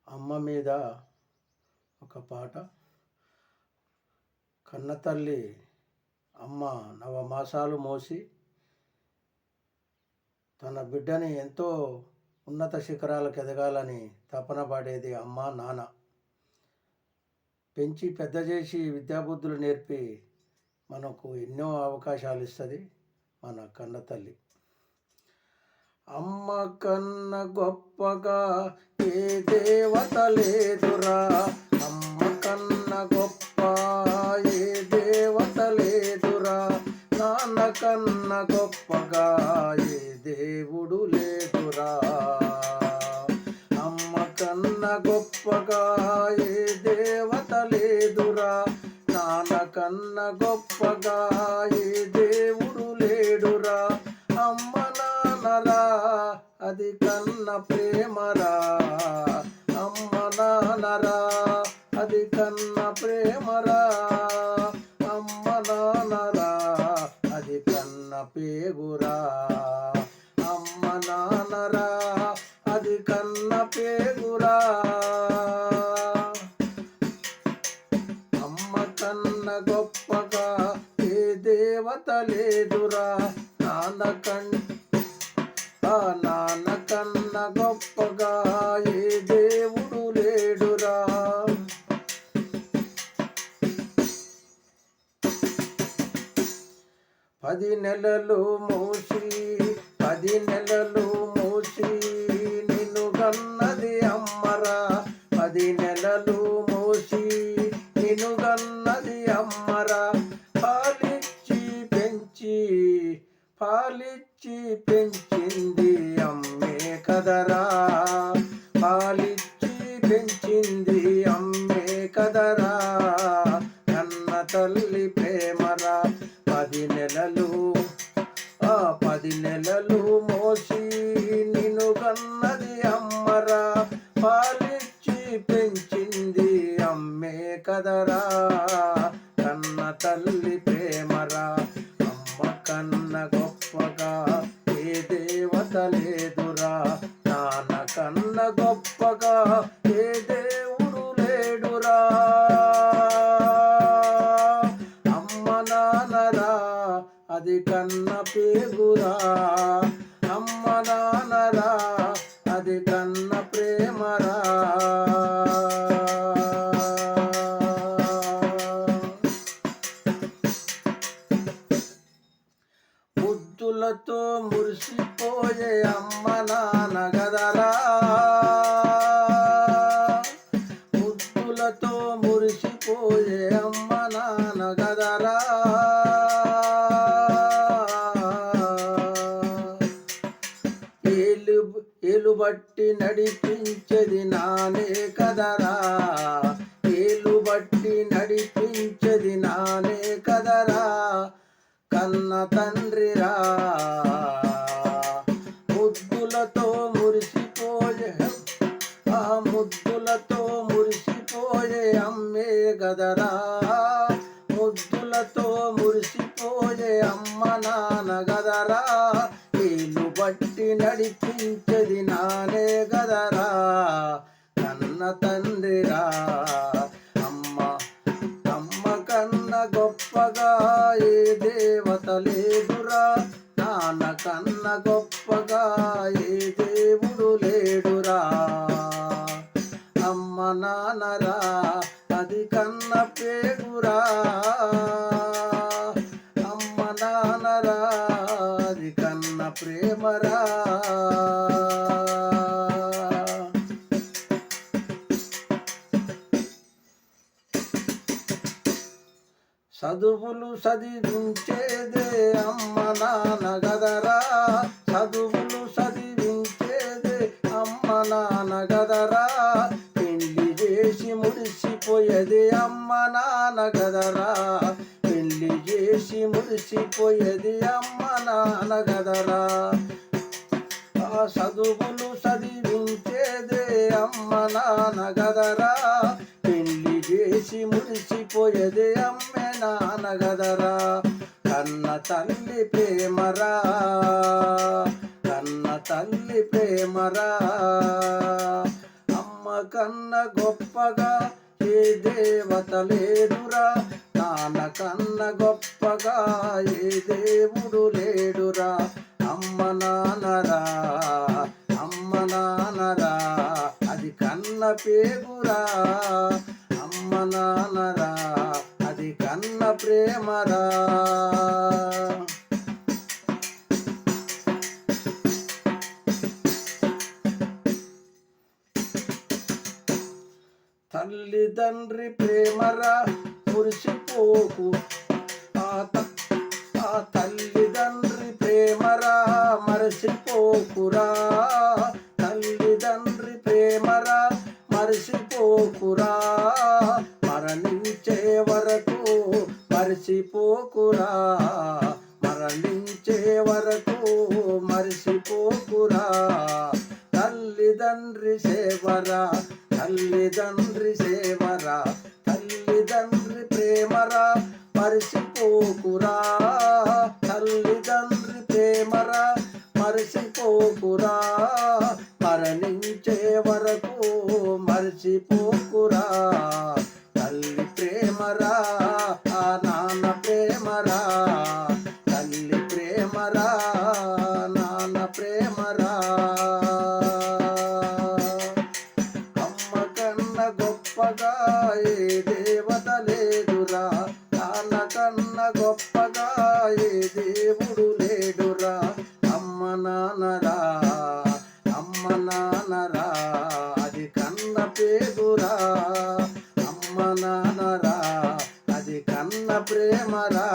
అమ్మ మీద ఒక పాట. కన్నతల్లి అమ్మ నవమాసాలు మోసి తన బిడ్డని ఎంతో ఉన్నత శిఖరాలకు ఎదగాలని తపన పడేది అమ్మ నాన్న. పెంచి పెద్ద చేసి విద్యాబుద్ధులు నేర్పి మనకు ఎన్నో అవకాశాలు ఇస్తుంది మన కన్నతల్లి. అమ్మ కన్న గొప్పగా ఏ దేవత లేదురా, అమ్మ కన్న గొప్ప ఏ దేవత లేదురా, నాన్న కన్న గొప్పగా ఏ దేవుడు లేదురా. అమ్మ కన్న గొప్పగా ఏ దేవత లేదురా, నాన్న కన్న గొప్పగా ఏ దేవుడు లేడురా. అమ్మ నాన్నరా అది కన్న ప్రేమరా, అమ్మ నాన్నరా అది కన్న ప్రేమరా, అమ్మ నాన్నరా అది కన్న పేగురా, అమ్మ నాన్నరా అది కన్న పేగురా. అమ్మ కన్న గొప్పగా ఏ దేవత లేదురా, నాన్న కన్న గొప్పగా ఏ దేవుడు లేడురా. 10 నెలలు మోసి 10 నెలలు మోసి నిన్ను గన్నది అమ్మరా, 10 నెలలు మోసి నిన్ను గన్నది అమ్మరా. పాలిచ్చి పెంచింది అమ్మే కదరా, పాలిచ్చి పెంచింది అమ్మే కదరా. కన్న తల్లి ప్రేమరా, 10 నెలలు 10 నెలలు మోసి నిన్ను కన్నది అమ్మరా, పాలిచ్చి పెంచింది అమ్మే కదరా. కన్న తల్లి ప్రేమరా, అమ్మ కన్న గొప్పగా ఏ దేవత లేదురా, నాన్న కన్న గొప్పగా ఏ దేవుడు లేడురా. అమ్మ నాన్నరా అది కన్న పేగురా, అమ్మ నాన్నరా అది కన్న ప్రేమరా. ముద్దులతో మురిసిపోయే అమ్మ నాన్న గదరా, ముద్దులతో మురిసిపోయే అమ్మ నాన్న గదరా. ఏలు బట్టి నడిపించేది నానే కదరా, ఏలు బట్టి నడిపించేది నానే కదరా. కన్న తండ్రిరా ముద్దులతో మురిసిపోయే ముద్దులతో మురిసిపోయే అమ్మే గదరా, ముద్దులతో మురిసిపోయే అమ్మ నాన్న గదరా. ఏలు బట్టి నడిపించేది నానే గదరా, కన్న తండ్రిరా. అమ్మ కన్న గొప్పగా ఏ దేవత లేదురా, నాన్న కన్న గొప్పగా ఏ దేవుడు లేడురా. అమ్మ నాన్నరా అది కన్న పేగురా, అమ్మ నాన్నరా అది కన్న ప్రేమరా. చదువులు చదివించేదే అమ్మ నాన్న గదరా, చదువులు చదివించేదే అమ్మ నాన్న గదరా. పెళ్లి చేసి మురిసిపోయేది అమ్మ నాన్న గదరా, పెళ్లి చేసి మురిసిపోయేది అమ్మ నాన్న గదరా. చదువులు చదివించేదే అమ్మ నాన్న గదరా, పెళ్లి చేసి మురిసిపోయేది అమ్మే నాన్న గదరా. కన్న తల్లి ప్రేమరా, కన్న తల్లి ప్రేమరా. అమ్మ కన్న గొప్పగా ఏ దేవత లేదురా, నాన్న కన్న గొప్పగా ఏ దేవుడు లేడురా. అమ్మ నాన్నరా, అమ్మ నాన్నరా, అది కన్న పేగురా. అమ్మ నాన్నరా, అది కన్న ప్రేమరా. తల్లిదండ్రి ప్రేమరా మురిసిపోకు, ఆ తల్లిదండ్రి ప్రేమరా మరసిపోకురా. తల్లిదండ్రి ప్రేమరా మరసిపోకురా, మరణించే వరకు మరసిపోకురా. మరణించే వరకు మరసిపోకురా. తల్లిదండ్రి సేవరా, తల్లిదండ్రి సేవరా, తల్లిదండ్రి ప్రేమరా మరసిపోకురా. తల్లిదండ్రి ప్రేమరా మరసిపోకురా, మరణించే వరకు మరచిపోకురా. తల్లి ప్రేమరా, ఆ నాన్న ప్రేమరా. తల్లి ప్రేమరా, నాన్న ప్రేమరా. అమ్మ కన్న గొప్పగా ఏ దేవత లేదురా, నాన్న కన్న గొప్పగా ఏ దేవుడు లేడురా. అమ్మ నాన్నరా, అమ్మ నాన్నరా, అది కన్న పేగురా. అమ్మ నాన్నరా, అది కన్న ప్రేమరా.